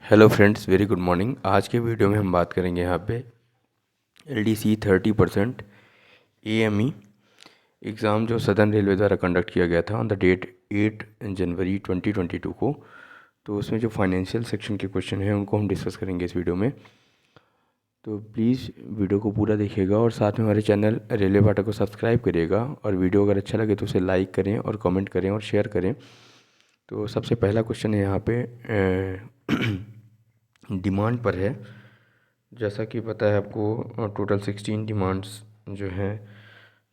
Hello friends, very good morning. आज के video में हम बात करेंगे यहाँ पे LDC 30% AME एग्ज़ाम जो सदर्न रेलवे द्वारा कंडक्ट किया गया था ऑन द डेट 8 जनवरी 2022 को। तो उसमें जो फाइनेंशियल सेक्शन के क्वेश्चन हैं उनको हम डिस्कस करेंगे इस वीडियो में। तो प्लीज़ वीडियो को पूरा देखिएगा और साथ में हमारे चैनल रेलवे पाठक को सब्सक्राइब करिएगा, और वीडियो अगर अच्छा लगे तो उसे लाइक करें और कमेंट करें और शेयर करें। तो सबसे पहला क्वेश्चन है यहाँ पे डिमांड पर है। जैसा कि पता है आपको, टोटल 16 डिमांड्स जो हैं,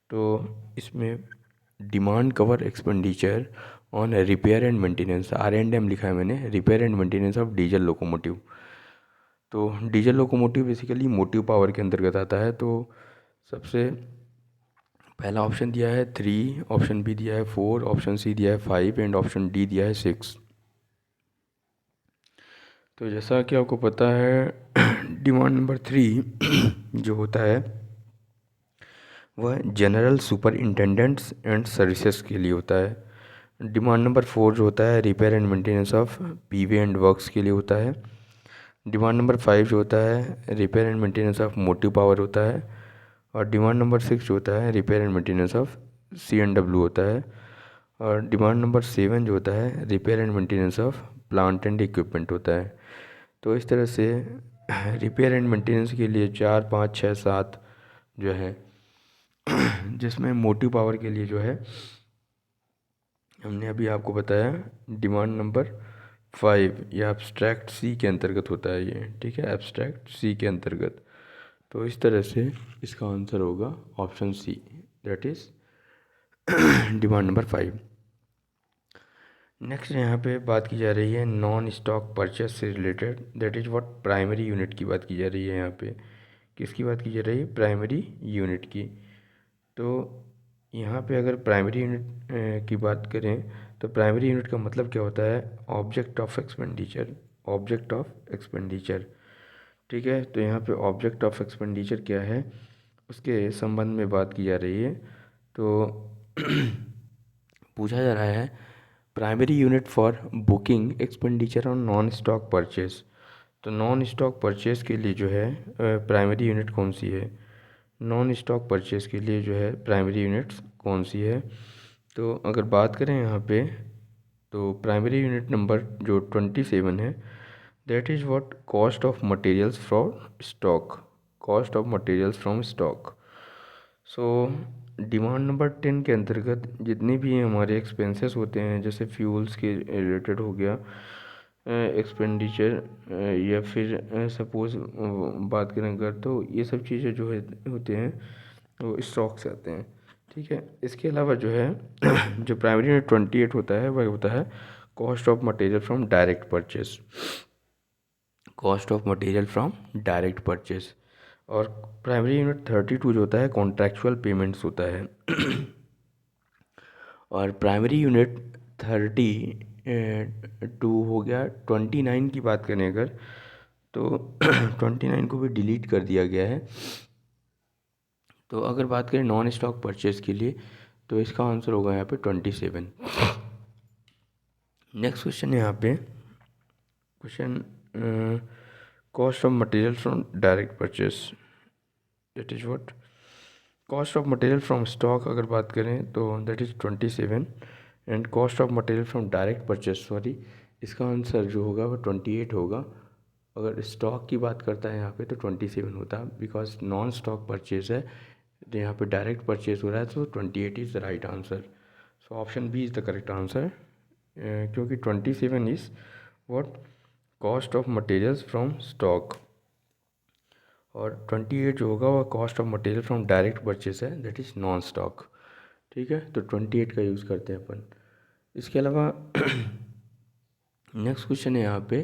तो इसमें demand cover expenditure on repair and maintenance, R&M लिखा है मैंने, repair and maintenance of diesel locomotive. तो diesel locomotive basically motive power के अंतर्गत आता है। तो सबसे पहला ऑप्शन दिया है 3, ऑप्शन बी दिया है 4, ऑप्शन सी दिया है 5 एंड ऑप्शन डी दिया है 6। तो जैसा कि आपको पता है डिमांड नंबर 3 जो होता है वह जनरल सुपरिंटेंडेंट्स एंड सर्विसेज के लिए होता है। डिमांड नंबर 4 जो होता है repair and maintenance of P way and works के लिए होता है। डिमांड नंबर 5 जो होता है repair and maintenance of motive power होता है। और डिमांड नंबर 6 जो होता है repair and maintenance of C&W होता है। और डिमांड नंबर 7 जो होता है repair and maintenance of plant and equipment होता है। तो इस तरह से रिपेयर एंड मेंटेनेंस के लिए 4, 5, 6, 7 जो है जिसमें मोटिव पावर के लिए जो है हमने अभी आपको बताया डिमांड नंबर 5, यह एब्स्ट्रैक्ट सी के अंतर्गत होता है ये, ठीक है, एब्स्ट्रैक्ट सी के अंतर्गत। तो इस तरह से इसका आंसर होगा option C, that is demand number 5। Next यहाँ पे बात की जा रही है नॉन स्टॉक परचेस से related, that is what, primary unit की बात की जा रही है यहाँ पे। किसकी बात की जा रही है? प्राइमरी यूनिट की। तो यहाँ पे अगर प्राइमरी यूनिट की बात करें तो प्राइमरी यूनिट का मतलब क्या होता है? Object of expenditure, object of expenditure, ठीक है। तो यहाँ पे ऑब्जेक्ट ऑफ एक्सपेंडिचर क्या है उसके संबंध में बात की जा रही है। तो पूछा जा रहा है primary unit for booking expenditure on non stock purchase. तो नॉन स्टॉक परचेस के लिए जो है प्राइमरी यूनिट कौन सी है? नॉन स्टॉक परचेस के लिए जो है प्राइमरी यूनिट्स कौन सी है? तो अगर बात करें यहाँ पे तो प्राइमरी यूनिट नंबर जो 27 है, that is what, cost of materials from stock, cost of materials from stock. So demand number 10 के अंतर्गत जितने भी हमारे एक्सपेंसेस होते हैं, जैसे फ्यूल्स के रिलेटेड हो गया एक्सपेंडिचर, या फिर सपोज़ बात करें अगर, तो ये सब चीज़ें जो है होते हैं वो स्टॉक से आते हैं, ठीक है। इसके अलावा जो है जो प्राइमरी यूनिट 28 होता है वह होता है cost of material from direct purchase, cost of material from direct purchase. और प्राइमरी यूनिट 32 जो होता है कॉन्ट्रैक्चुअल पेमेंट्स होता है। और प्राइमरी यूनिट 32 हो गया। 29 की बात करें अगर, तो 29 को भी डिलीट कर दिया गया है। तो अगर बात करें नॉन स्टॉक परचेज के लिए तो इसका आंसर होगा यहाँ पे 27। नेक्स्ट क्वेश्चन है यहाँ पे question cost of material from direct purchase, that is what, cost of material from stock अगर बात करें तो that is 27 and cost of material from direct purchase, sorry, इसका आंसर जो होगा वो 28 होगा। अगर स्टॉक की बात करता है यहाँ पे तो 27 होता है, बिकॉज नॉन स्टॉक परचेज है तो यहाँ पे डायरेक्ट परचेज हो रहा है, तो 28 is the right answer. So option B is the correct answer, क्योंकि 27 is what, cost of materials from stock. और 28 जो होगा वह cost of material from direct purchase है, दैट इज़ नॉन स्टॉक, ठीक है। तो 28 का यूज़ करते हैं अपन। इसके अलावा नेक्स्ट क्वेश्चन है यहाँ पे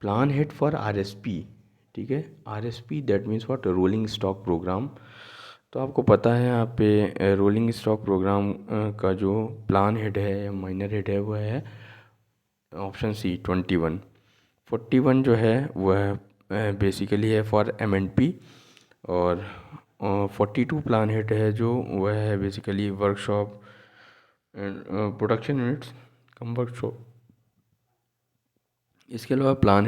प्लान हेड फॉर RSP, ठीक है। RSP that means what, rolling stock program. तो आपको पता है यहाँ पे रोलिंग स्टॉक प्रोग्राम का जो प्लान हेड है या माइनर हेड है वह है ऑप्शन सी 21। 41 जो है वह बेसिकली है फॉर M&P। और 42 प्लान हेड है जो वह है basically workshop and production units come workshop इसके अलावा प्लान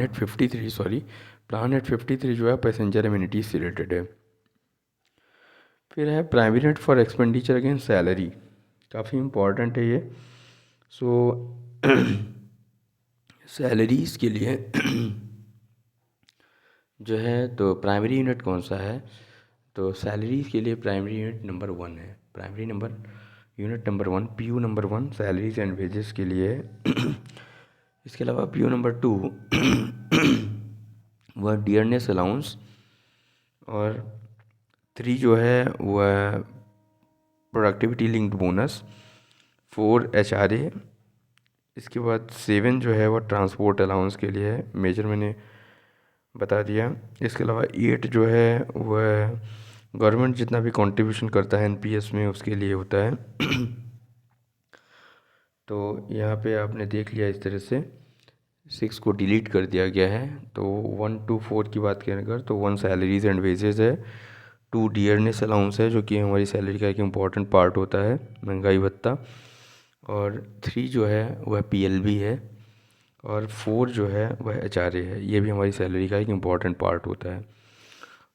53 जो है पैसेंजर एमिनिटीज से रिलेटेड है। फिर है primary unit for expenditure against salary, काफ़ी इम्पॉर्टेंट है ये। सो सैलरीज़ के लिए जो है तो प्राइमरी यूनिट कौन सा है, तो सैलरीज़ के लिए प्राइमरी यूनिट नंबर 1 है। Unit number 1 PU number 1 salaries and wages के लिए है। इसके अलावा पीयू नंबर 2 वह डियरनेस अलाउंस, और 3 जो है वह प्रोडक्टिविटी लिंक्ड बोनस, 4 HRA। इसके बाद 7 जो है वह ट्रांसपोर्ट अलाउंस के लिए है, मेजर मैंने बता दिया। इसके अलावा 8 जो है वह गवर्नमेंट जितना भी कंट्रीब्यूशन करता है NPS में उसके लिए होता है। तो यहाँ पे आपने देख लिया इस तरह से 6 को डिलीट कर दिया गया है। तो 1 to 4 की बात करें अगर, तो 1 सैलरीज एंड वेजेस है, 2 डियरनेस अलाउंस है जो कि हमारी सैलरी का एक इम्पॉर्टेंट पार्ट होता है, महंगाई भत्ता, और 3 जो है वह PLB है, और 4 जो है वह HRA है, ये भी हमारी सैलरी का एक इम्पॉर्टेंट पार्ट होता है,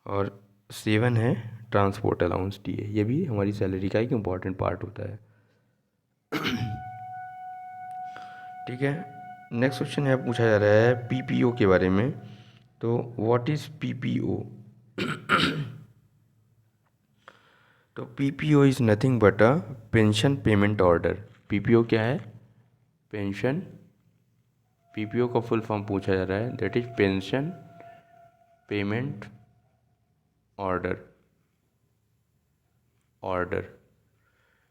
और 7 है ट्रांसपोर्ट अलाउंस DA, ये भी हमारी सैलरी का एक इम्पॉर्टेंट पार्ट होता है। ठीक है, नेक्स्ट क्वेश्चन यहाँ पूछा जा रहा है PPO के बारे में। तो व्हाट इज़ PPO? तो PPO is nothing but a pension payment order. PPO क्या है? पेंशन, PPO का फुल फॉर्म पूछा जा रहा है, that is pension payment order.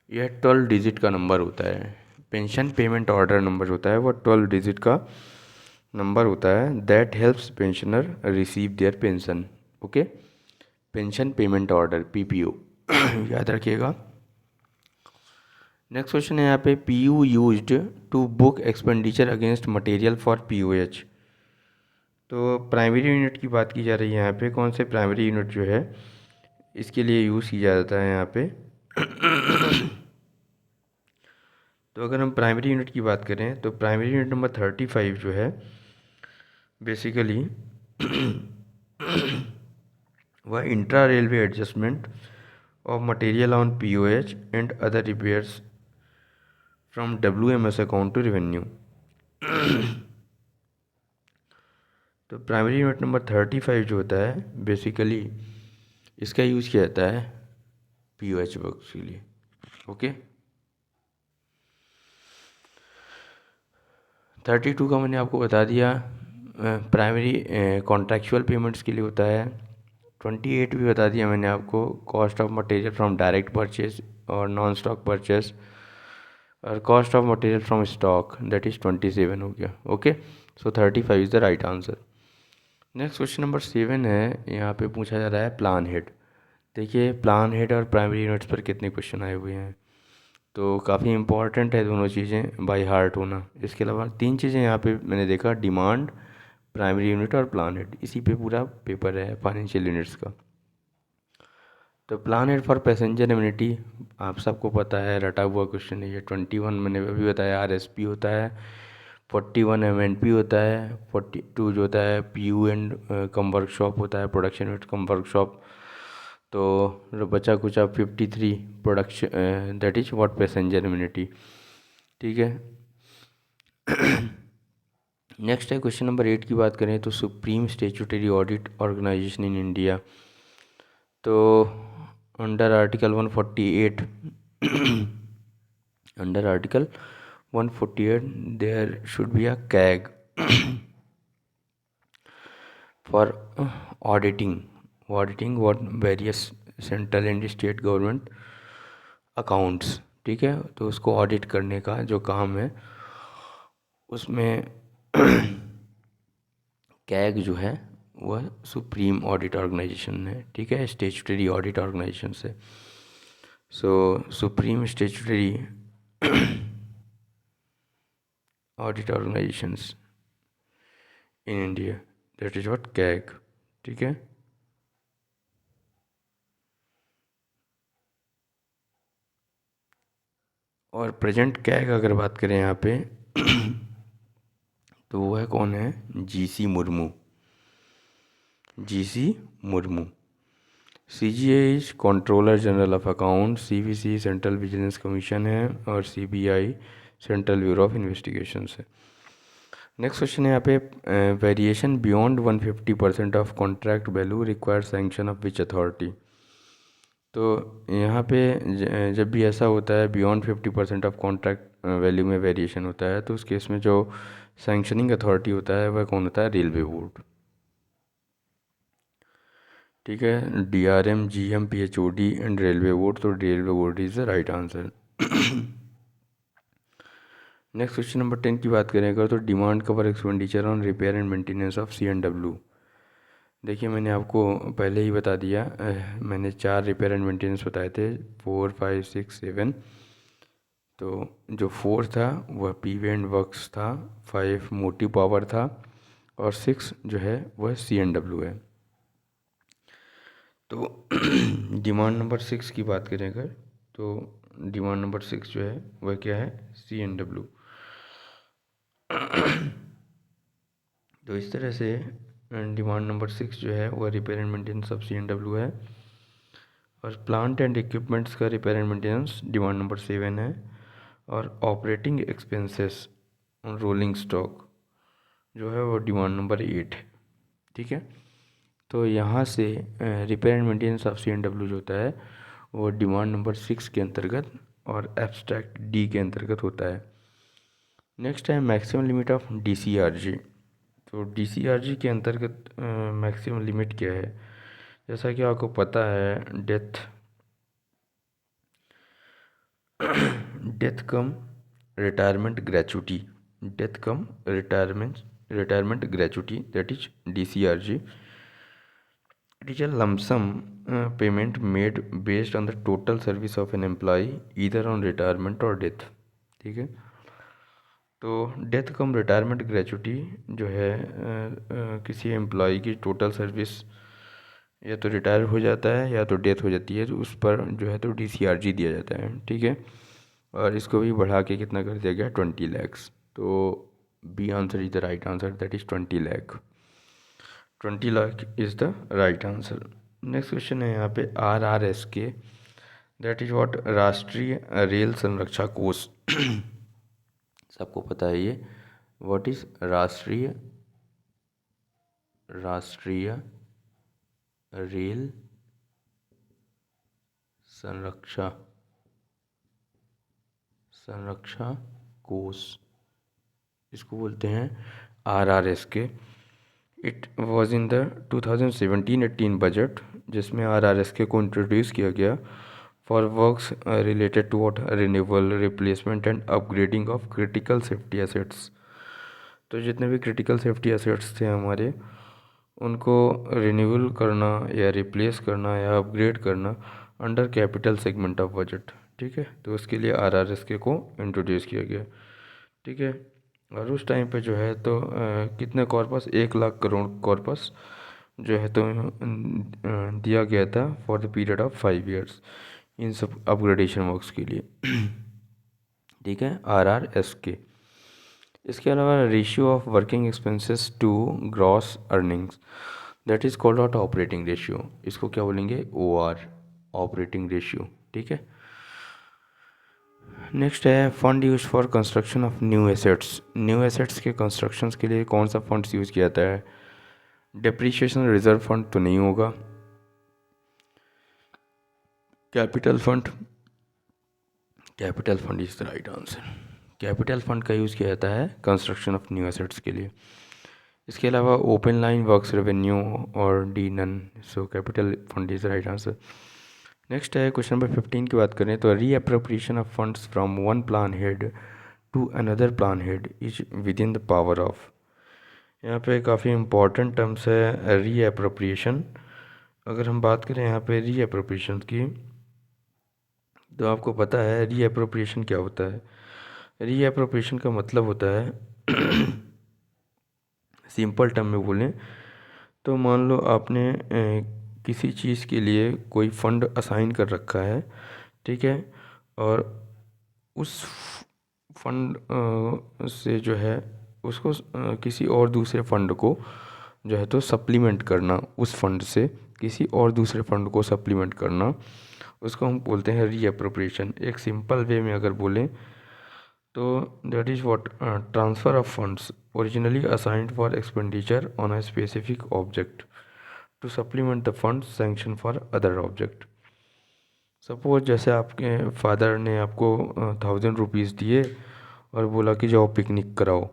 यह 12 डिजिट का नंबर होता है। पेंशन पेमेंट ऑर्डर नंबर होता है, वो 12 डिजिट का नंबर होता है, that helps pensioner receive their pension. Okay, pension payment order PPO याद रखिएगा। नेक्स्ट क्वेश्चन है यहाँ पे PU used to book expenditure against material for POH। तो प्राइमरी यूनिट की बात की जा रही है यहाँ पे, कौन से प्राइमरी यूनिट जो है इसके लिए यूज़ किया जाता है यहाँ पे। तो अगर हम प्राइमरी यूनिट की बात करें तो प्राइमरी यूनिट नंबर 35 जो है बेसिकली वह intra railway adjustment of material on POH and other repairs from WMS account to revenue. तो प्राइमरी यूनिट नंबर 35 जो होता है बेसिकली इसका यूज़ किया जाता है POH वर्क्स के लिए। ओके, 32 का मैंने आपको बता दिया, प्राइमरी कॉन्ट्रैक्चुअल पेमेंट्स के लिए होता है। 28 भी बता दिया मैंने आपको, cost of material from direct purchase और नॉन स्टॉक परचेज, और cost of material from stock, that is 27 हो गया। Okay, so 35 is the right answer. Next question number 7 है, यहाँ पे पूछा जा रहा है प्लान हेड। देखिए प्लान हेड और प्राइमरी यूनिट्स पर कितने क्वेश्चन आए हुए हैं, तो काफ़ी इंपॉर्टेंट है दोनों चीज़ें बाय हार्ट होना। इसके अलावा 3 चीज़ें यहाँ पे मैंने देखा, डिमांड, प्राइमरी यूनिट और प्लान हेड, इसी पे पूरा पेपर है फाइनेंशियल यूनिट्स का। तो plan head for passenger amenity आप सबको पता है, रटा हुआ क्वेश्चन है ये। 21 मैंने अभी बताया RSP होता है, 41 MNP होता है, 42 जो होता है PU एंड कम वर्कशॉप होता है, प्रोडक्शन यूनिट कम वर्कशॉप। तो बचा कुछ 53 production, that is what passenger amenity. ठीक है, नेक्स्ट है क्वेश्चन नंबर 8 की बात करें तो supreme statutory audit organisation in India. तो under article 148 under article 148 there should be a CAG for auditing what various central and state government accounts. ठीक है, तो उसको ऑडिट करने का जो काम है उसमें कैग जो है वह सुप्रीम ऑडिट ऑर्गेनाइजेशन है। ठीक है, स्टेचुटरी ऑडिट ऑर्गेनाइजेशन से। So supreme statutory audit organisations in India, that is what CAG. ठीक है, और प्रेजेंट कैग अगर बात करें यहाँ पे तो वो है कौन है, GC Murmu. GC Murmu. CGI is controller general of account, CVC central vigilance commission है, और CBI central bureau of investigations है। नेक्स्ट क्वेश्चन है यहाँ पे, variation beyond 150% of contract value require sanction of which authority. तो यहाँ पे जब भी ऐसा होता है बियॉन्ड 50% ऑफ कॉन्ट्रैक्ट वैल्यू में वेरिएशन होता है, तो उस केस में जो सैंक्शनिंग अथॉरिटी होता है वह कौन होता है, रेलवे बोर्ड। ठीक है, DRM, GM, PHOD and railway board. तो railway board is the right answer. Next question number 10 की बात करें अगर, तो demand cover expenditure on repair and maintenance of CNW। देखिए मैंने आपको पहले ही बता दिया, मैंने 4 रिपेयर एंड मेंटेनेंस बताए थे, 4, 5, 6, 7। तो जो 4 था वह पीवी एंड वर्क्स था, 5 मोटिव पावर था, और 6 जो है वह CNW है। तो डिमांड नंबर 6 की बात करें अगर, तो डिमांड नंबर 6 जो है वह क्या है, CNW। तो इस तरह से डिमांड नंबर 6 जो है वह repair and maintenance of CNW है, और प्लांट एंड इक्विपमेंट्स का repair and maintenance demand number 7 है, और ऑपरेटिंग एक्सपेंसेस रोलिंग स्टॉक जो है वो डिमांड नंबर 8 है। ठीक है, तो यहाँ से repair and maintenance of CNW जो होता है वो डिमांड नंबर 6 के अंतर्गत और एब्स्ट्रैक्ट डी के अंतर्गत होता है। नेक्स्ट है मैक्सिमम लिमिट ऑफ DCRG। तो DCRG के अंतर्गत मैक्सिमम लिमिट क्या है, जैसा कि आपको पता है, death come retirement gratuity, death come retirement gratuity, that is DCRG। It is a lump sum payment made based on the total service of an employee either on retirement or death। ठीक है, तो death कम retirement gratuity जो है किसी employee की total service या तो retire हो जाता है या तो डेथ हो जाती है, तो उस पर जो है तो DCRG दिया जाता है। ठीक है, और इसको भी बढ़ा के कितना कर दिया गया, 20 लाख। तो B answer is the right answer, that is 20 lakh. 20 lakh is the right answer. Next question है यहाँ पे RRSK, that is what, Rashtriya Rail Sanraksha Kosh. सबको पता है ये, व्हाट इज राष्ट्रीय रेल संरक्षा कोष, इसको बोलते हैं RRSK। It was in the 2017-18 budget, जिसमें RRSK को इंट्रोड्यूस किया गया for works related to what, renewal, replacement and upgrading of critical safety assets. तो जितने भी क्रिटिकल सेफ्टी एसेट्स थे हमारे, उनको रिन्यूअल करना या रिप्लेस करना या अपग्रेड करना under capital segment of budget. ठीक है, तो उसके लिए RRSK को इंट्रोड्यूस किया गया। ठीक है, और उस टाइम पे जो है तो कितने कॉर्पस, 1 लाख करोड़ कॉर्पस जो है तो दिया गया था for the period of 5 years in सब अपग्रेडेशन वर्क्स के लिए। ठीक है, RRSK। इसके अलावा ratio of working expenses to gross earnings, that is called out operating ratio. इसको क्या बोलेंगे, OR, ऑपरेटिंग रेशियो। ठीक है, नेक्स्ट है fund use for construction of new assets. New assets के कंस्ट्रक्शंस के लिए कौन सा फंड्स यूज़ किया जाता है, डेप्रिशिएशन रिजर्व फंड तो नहीं होगा, capital fund is the right answer. Capital fund का यूज़ किया जाता है कंस्ट्रक्शन ऑफ न्यू एसेट्स के लिए। इसके अलावा ओपन लाइन वर्क्स रेवेन्यू और डी नन, so capital fund is the right answer. Next है क्वेश्चन नंबर 15 की बात करें तो reappropriation of funds from one plan head to another plan head is within the power of. यहाँ पे काफ़ी इम्पॉर्टेंट टर्म्स है रीअप्रोप्रिएशन। अगर हम बात करें यहाँ पे रीअप्रोप्रिएशन की, तो आपको पता है रीअप्रोप्रिएशन क्या होता है। रीअप्रोप्रिएशन का मतलब होता है सिंपल टर्म में बोलें तो मान लो आपने किसी चीज़ के लिए कोई फंड असाइन कर रखा है, ठीक है, और उस फंड से जो है उसको किसी और दूसरे फंड को जो है तो सप्लीमेंट करना, उस फंड से किसी और दूसरे फंड को सप्लीमेंट करना, उसको हम बोलते हैं रीअप्रोप्रिएशन। एक सिंपल वे में अगर बोलें तो that is what transfer of funds originally assigned for expenditure on a specific object to supplement the funds sanction for other object. Suppose जैसे आपके फादर ने आपको 1000 रुपीज़ दिए और बोला कि जाओ पिकनिक कराओ,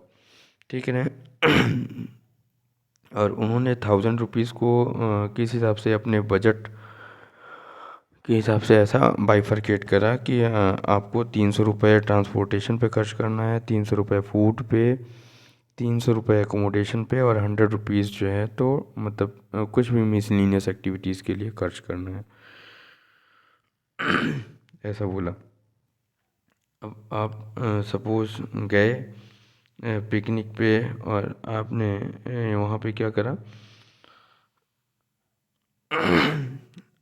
ठीक है ना। और उन्होंने 1000 रुपीज़ को किस हिसाब से अपने बजट के हिसाब से ऐसा बाइफरकेट करा कि आपको 300 रुपये ट्रांसपोर्टेशन पे खर्च करना है, 300 रुपये फूड पे, 300 रुपये एकोमोडेशन पे और 100 रुपीज़ जो है तो मतलब कुछ भी मिसलिनियस एक्टिविटीज़ के लिए खर्च करना है। ऐसा बोला। अब आप सपोज़ गए पिकनिक पे और आपने वहाँ पे क्या करा,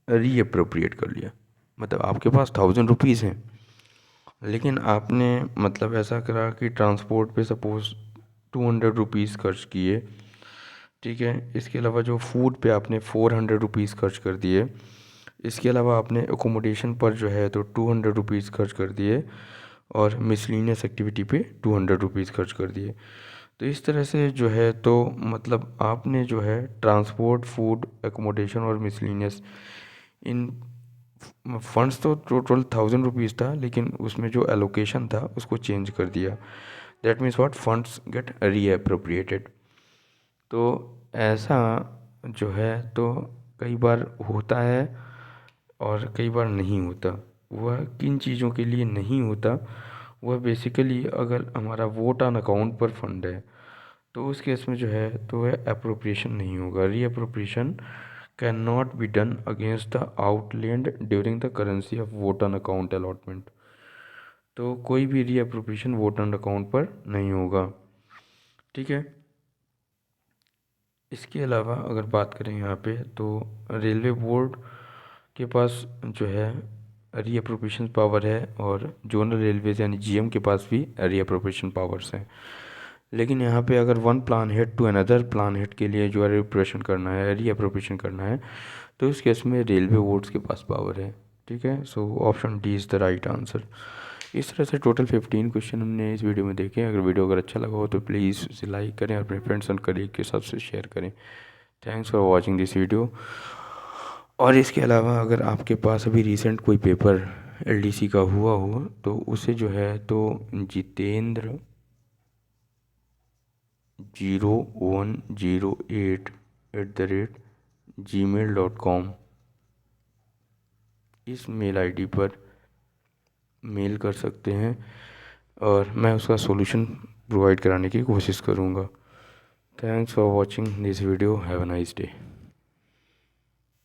रीअप्रोप्रिएट कर लिया। मतलब आपके पास 1000 रुपीज़ हैं, लेकिन आपने मतलब ऐसा करा कि ट्रांसपोर्ट पे सपोज़ 200 रुपीज़ खर्च किए, ठीक है। इसके अलावा जो फूड पे आपने 400 रुपीज़ खर्च कर दिए, इसके अलावा आपने एकोमोडेशन पर जो है तो 200 रुपीज़ खर्च कर दिए और मिसलिनियस एक्टिविटी पे 200 रुपीज़ खर्च कर दिए। तो इस तरह से जो है तो मतलब आपने जो है ट्रांसपोर्ट, फूड, एकोमोडेशन और मिसलिनियस इन फंड्स तो टोटल 1000 रुपीज़ था, लेकिन उसमें जो एलोकेशन था उसको चेंज कर दिया। That means what, funds get reappropriated. तो ऐसा जो है तो कई बार होता है और कई बार नहीं होता। वह किन चीज़ों के लिए नहीं होता, वह बेसिकली अगर हमारा वोट ऑन अकाउंट पर फंड है तो उस केस में जो है तो वह अप्रोप्रिएशन नहीं होगा। Reappropriation cannot be done against the outlay during the currency of vote on account allotment. तो कोई भी रीअप्रोप्रिएशन वोट ऑन अकाउंट पर नहीं होगा, ठीक है। इसके अलावा अगर बात करें यहाँ पे तो रेलवे बोर्ड के पास जो है रीअप्रोप्रिएशन पावर है और जोनल रेलवेज यानी जीएम के पास भी रीअप्रोप्रिएशन पावर्स हैं। लेकिन यहाँ पे अगर one plan head to another plan head के लिए जो रीअप्रोप्रिएशन करना है, रीअप्रोप्रिएशन करना है, तो इस केस में रेलवे बोर्ड्स के पास पावर है, ठीक है। So option D is the right answer. इस तरह से टोटल 15 क्वेश्चन हमने इस वीडियो में देखे। अगर वीडियो अगर अच्छा लगा हो तो प्लीज़ उसे लाइक करें और अपने फ्रेंड्स एंड कलीग के साथ शेयर करें। Thanks for watching this video. और इसके अलावा अगर आपके पास अभी रिसेंट कोई पेपर एलडीसी का हुआ हो तो उसे जो है तो जितेंद्र 0108@gmail.com इस मेल आईडी पर मेल कर सकते हैं और मैं उसका सॉल्यूशन प्रोवाइड कराने की कोशिश करूँगा। Thanks for watching this video. Have a nice day.